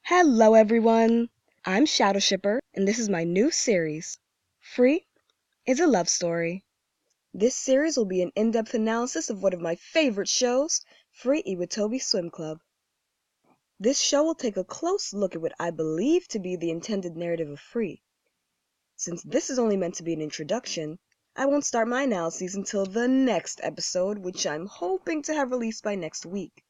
Hello everyone! I'm Shadow Shipper, and this is my new series. Free is a love story. This series will be an in-depth analysis of one of my favorite shows, Free Iwatobi Swim Club. This show will take a close look at what I believe to be the intended narrative of Free. Since this is only meant to be an introduction, I won't start my analyses until the next episode, which I'm hoping to have released by next week.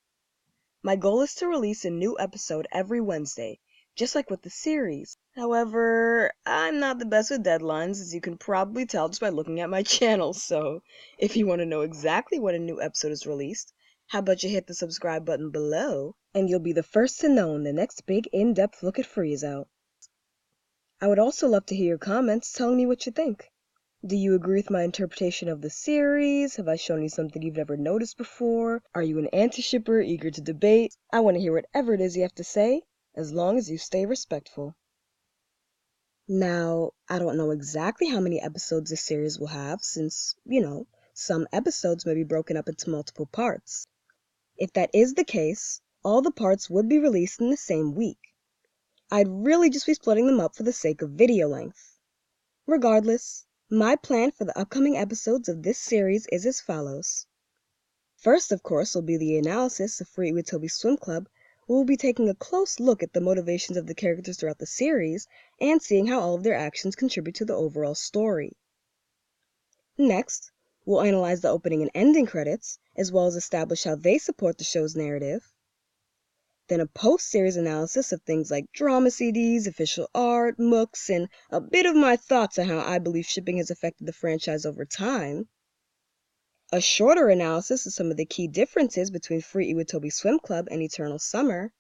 My goal is to release a new episode every Wednesday, just like with the series. However, I'm not the best with deadlines, as you can probably tell just by looking at my channel, so if you want to know exactly when a new episode is released, how about you hit the subscribe button below, and you'll be the first to know when the next big in-depth look at Free is out. I would also love to hear your comments telling me what you think. Do you agree with my interpretation of the series? Have I shown you something you've never noticed before? Are you an anti-shipper eager to debate? I want to hear whatever it is you have to say, as long as you stay respectful. Now, I don't know exactly how many episodes this series will have, since, some episodes may be broken up into multiple parts. If that is the case, all the parts would be released in the same week. I'd really just be splitting them up for the sake of video length. Regardless, my plan for the upcoming episodes of this series is as follows. First, of course, will be the analysis of Free Iwatobi Swim Club, where we'll be taking a close look at the motivations of the characters throughout the series and seeing how all of their actions contribute to the overall story. Next, we'll analyze the opening and ending credits, as well as establish how they support the show's narrative. Then a post-series analysis of things like drama CDs, official art, mooks, and a bit of my thoughts on how I believe shipping has affected the franchise over time. A shorter analysis of some of the key differences between Free Iwatobi Swim Club and Eternal Summer.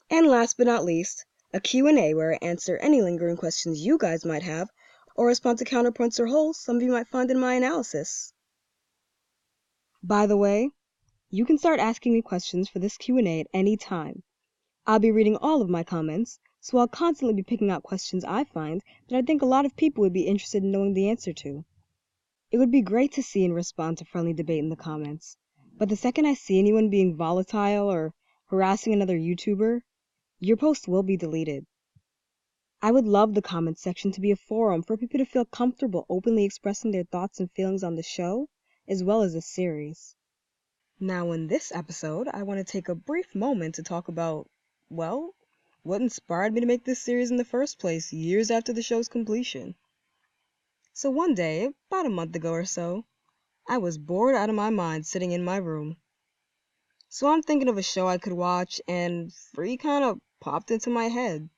And last but not least, a Q&A where I answer any lingering questions you guys might have, or respond to counterpoints or holes some of you might find in my analysis. By the way, you can start asking me questions for this Q&A at any time. I'll be reading all of my comments, so I'll constantly be picking out questions I find that I think a lot of people would be interested in knowing the answer to. It would be great to see and respond to friendly debate in the comments, but the second I see anyone being volatile or harassing another YouTuber, your post will be deleted. I would love the comments section to be a forum for people to feel comfortable openly expressing their thoughts and feelings on the show, as well as the series. Now in this episode, I want to take a brief moment to talk about, well, what inspired me to make this series in the first place, years after the show's completion. So one day, about a month ago or so, I was bored out of my mind sitting in my room. So I'm thinking of a show I could watch, and Free kind of popped into my head.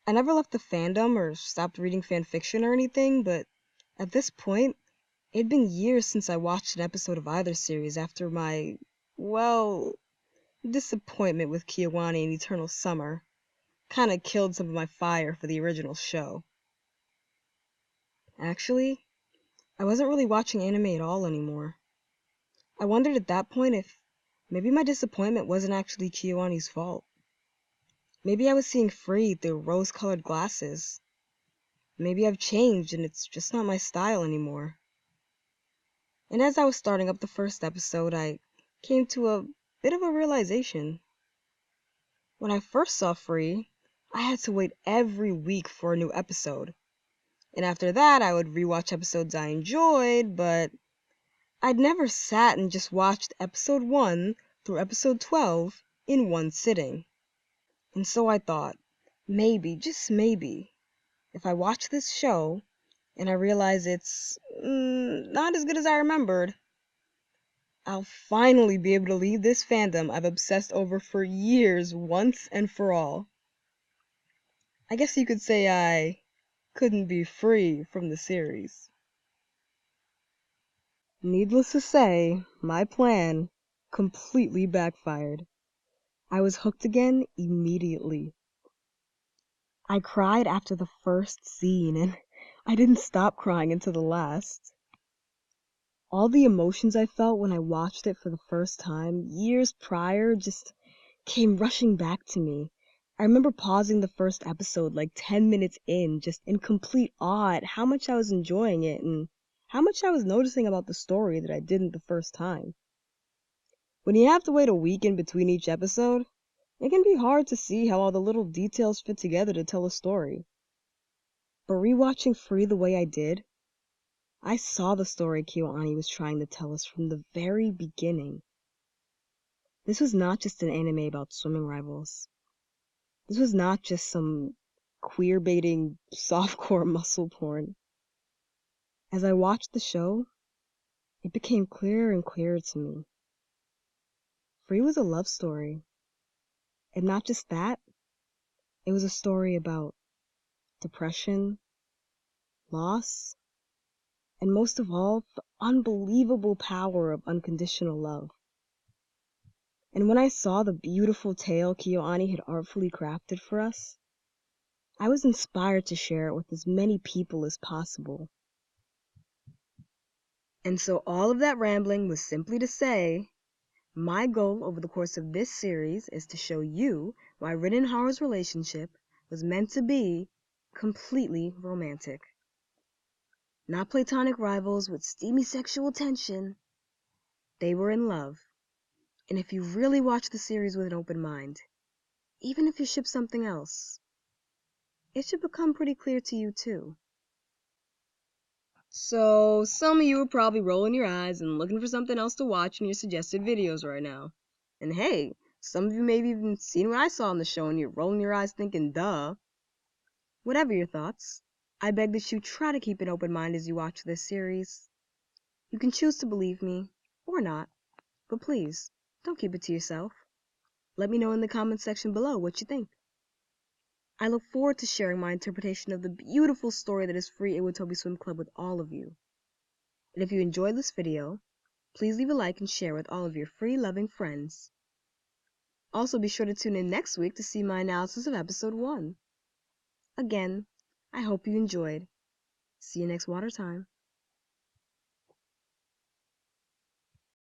I never left the fandom or stopped reading fan fiction or anything, but at this point, it'd been years since I watched an episode of either series after my, disappointment with Kiwani and Eternal Summer kinda killed some of my fire for the original show. Actually, I wasn't really watching anime at all anymore. I wondered at that point if maybe my disappointment wasn't actually Kiwani's fault. Maybe I was seeing Free through rose-colored glasses. Maybe I've changed and it's just not my style anymore. And as I was starting up the first episode, I came to a bit of a realization. When I first saw Free, I had to wait every week for a new episode. And after that, I would rewatch episodes I enjoyed, but I'd never sat and just watched episode 1 through episode 12 in one sitting. And so I thought, maybe, just maybe, if I watch this show and I realize it's not as good as I remembered, I'll finally be able to leave this fandom I've obsessed over for years once and for all. I guess you could say I couldn't be free from the series. Needless to say, my plan completely backfired. I was hooked again immediately. I cried after the first scene, and I didn't stop crying until the last. All the emotions I felt when I watched it for the first time, years prior, just came rushing back to me. I remember pausing the first episode like 10 minutes in, just in complete awe at how much I was enjoying it and how much I was noticing about the story that I didn't the first time. When you have to wait a week in between each episode, It can be hard to see how all the little details fit together to tell a story. But rewatching Free the way I did, I saw the story KyoAni was trying to tell us from the very beginning. This was not just an anime about swimming rivals. This was not just some queer-baiting softcore muscle porn. As I watched the show, it became clearer and clearer to me. Free was a love story. And not just that, it was a story about depression, loss, and most of all, the unbelievable power of unconditional love. And when I saw the beautiful tale KyoAni had artfully crafted for us, I was inspired to share it with as many people as possible. And so all of that rambling was simply to say, my goal over the course of this series is to show you why Rin and Haru's relationship was meant to be completely romantic. Not platonic rivals with steamy sexual tension. They were in love. And if you really watch the series with an open mind, even if you ship something else, it should become pretty clear to you too. So, some of you are probably rolling your eyes and looking for something else to watch in your suggested videos right now. And hey, some of you may have even seen what I saw on the show and you're rolling your eyes thinking, duh. Whatever your thoughts, I beg that you try to keep an open mind as you watch this series. You can choose to believe me, or not, but please, don't keep it to yourself. Let me know in the comments section below what you think. I look forward to sharing my interpretation of the beautiful story that is Free Iwatobi Swim Club with all of you. And if you enjoyed this video, please leave a like and share with all of your free-loving friends. Also be sure to tune in next week to see my analysis of episode 1. Again, I hope you enjoyed. See you next water time.